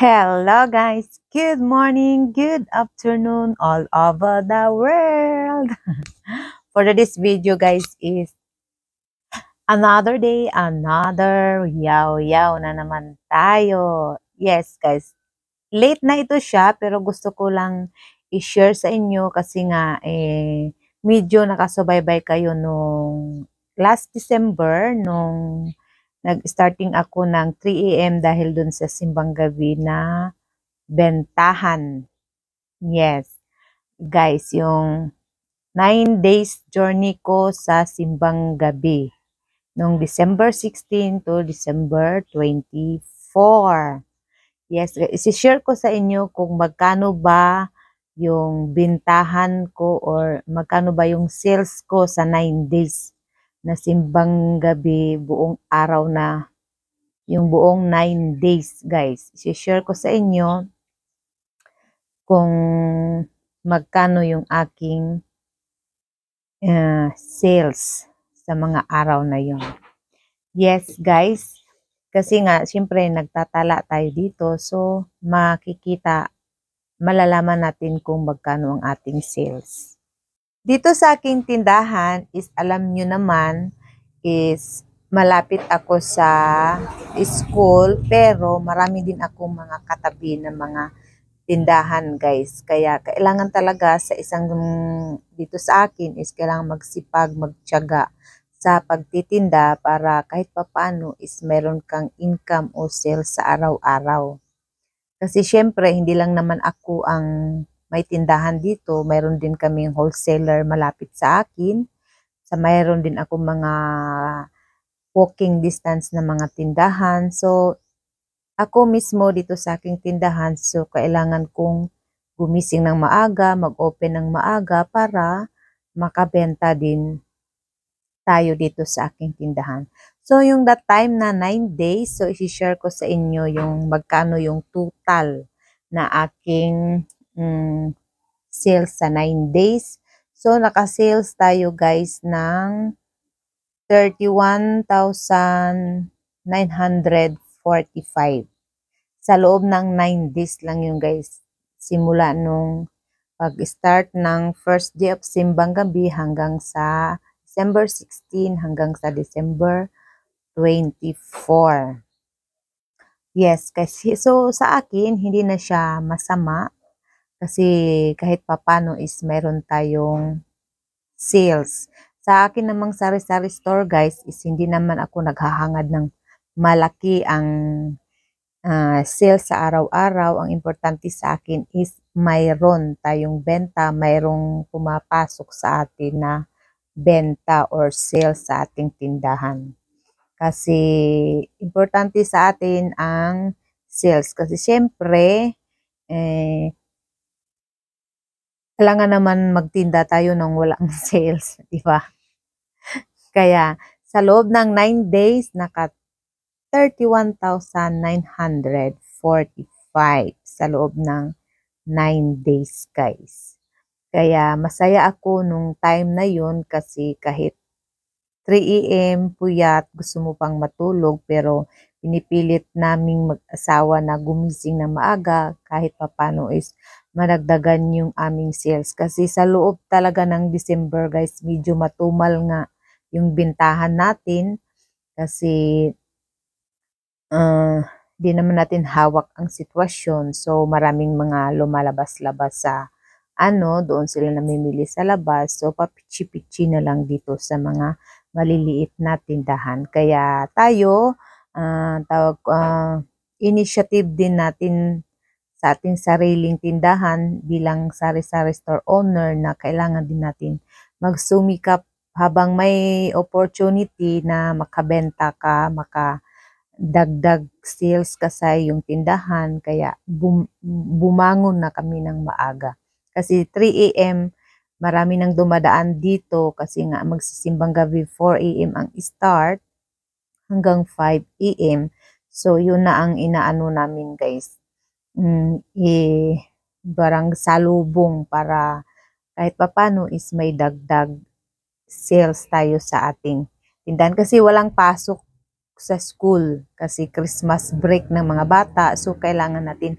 Hello guys, good morning, good afternoon all over the world. For this video guys is another day, another yaw na naman tayo. Yes guys, late na ito siya pero gusto ko lang i-share sa inyo kasi nga medyo nakasubaybay kayo nung last December nung nag-starting ako ng 3 AM dahil dun sa simbang gabi na bentahan. Yes, guys, yung 9 days journey ko sa simbang gabi noong December 16 to December 24. Yes, isi-share ko sa inyo kung magkano ba yung bintahan ko or magkano ba yung sales ko sa 9 days na simbang gabi, buong araw na yung buong 9 days, guys. Isi-share ko sa inyo kung magkano yung aking sales sa mga araw na yon. Yes, guys. Kasi nga, siyempre, nagtatala tayo dito. So, malalaman natin kung magkano ang ating sales. Dito sa aking tindahan is, alam nyo naman, is malapit ako sa school. Pero, marami din akong mga katabi na mga tindahan guys. Kaya kailangan talaga sa isang dito sa akin is kailangan magsipag, magtiyaga sa pagtitinda para kahit papaano is meron kang income o sales sa araw-araw. Kasi syempre hindi lang naman ako ang may tindahan dito, mayroon din kaming wholesaler malapit sa akin. Mayroon din ako mga walking distance na mga tindahan. So ako mismo dito sa aking tindahan, so kailangan kong gumising ng maaga, mag-open ng maaga para makabenta din tayo dito sa aking tindahan. So yung that time na 9 days, so i-share ko sa inyo yung magkano yung total na aking sales sa 9 days. So naka-sales tayo guys ng 31,945. Sa loob ng 9 days lang yung guys. Simula nung pag-start ng first day of simbang gabi hanggang sa December 16 hanggang sa December 24. Yes, kasi so sa akin hindi na siya masama kasi kahit papano is meron tayong sales. Sa akin namang sari-sari store guys is hindi naman ako naghahangad ng malaki ang sales sa araw-araw. Ang importante sa akin is mayroon tayong benta, mayroong pumapasok sa atin na benta or sales sa ating tindahan. Kasi importante sa atin ang sales. Kasi syempre, kailangan naman magtinda tayo nang walang sales, di ba? Kaya sa loob ng 9 days, naka 31,945 sa loob ng 9 days guys. Kaya masaya ako nung time na yun kasi kahit 3 AM puyat gusto mo pang matulog pero pinipilit naming mag-asawa na gumising na maaga kahit papano is madagdagan yung aming sales. Kasi sa loob talaga ng December guys medyo matumal nga yung bintahan natin kasi di naman natin hawak ang sitwasyon. So, maraming mga lumalabas-labas sa doon sila namimili sa labas. So, papichi-pichi na lang dito sa mga maliliit na tindahan. Kaya tayo, initiative din natin sa ating sariling tindahan bilang sari-sari store owner na kailangan din natin magsumikap habang may opportunity na makabenta ka, dagdag sales ka sa yung tindahan, kaya bumangon na kami ng maaga. Kasi 3 AM, marami nang dumadaan dito kasi nga magsisimbang gabi 4 AM ang start hanggang 5 AM. So, yun na ang inaano namin guys. Barang salubong para kahit papano is may dagdag sales tayo sa ating tindahan. Kasi walang pasok sa school kasi Christmas break ng mga bata. So, kailangan natin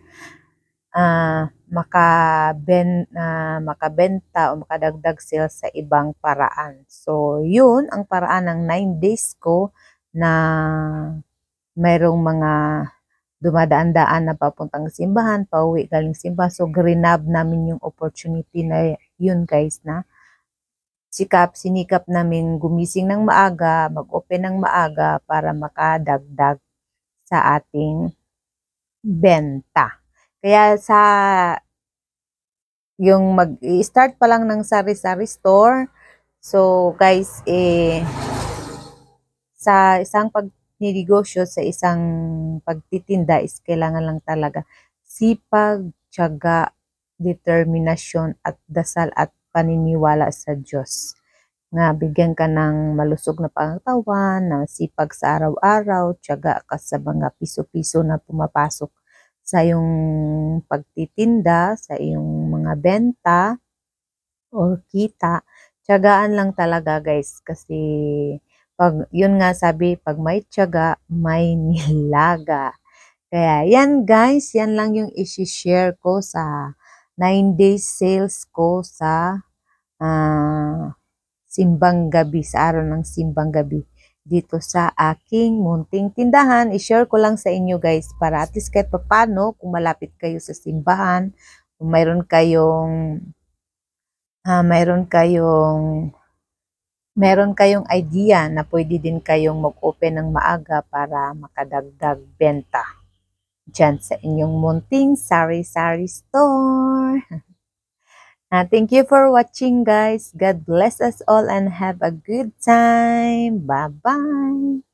makabenta o makadagdag sales sa ibang paraan. So, yun ang paraan ng 9 days ko na mayroong mga dumadaan-daan na papuntang simbahan, pauwi galing simbahan. So, grinab namin yung opportunity na yun guys na sinikap namin gumising ng maaga, mag-open ng maaga para makadagdag sa ating benta. Kaya yung mag-start pa lang ng sari-sari store, so guys, sa isang pagninegosyo, sa isang pagtitinda is kailangan lang talaga sipag, tiyaga, determinasyon at dasal at paniniwala sa Diyos. Nga bigyan ka ng malusog na pangatawan, na sipag sa araw-araw, tiyaga ka sa mga piso-piso na pumapasok sa iyong pagtitinda, sa iyong mga benta or kita. Tiyagaan lang talaga guys kasi yun nga sabi, pag may tiyaga, may nilaga. Kaya yan guys, yan lang yung isi-share ko sa 9 days sales ko sa simbang gabi, sa araw ng simbang gabi dito sa aking munting tindahan. I-share ko lang sa inyo guys para at least kahit papano kung malapit kayo sa simbahan, kung mayroon kayong idea na pwede din kayong mag-open ng maaga para makadagdag benta dyan sa inyong munting sari-sari store. Thank you for watching guys. God bless us all and have a good time. Bye-bye.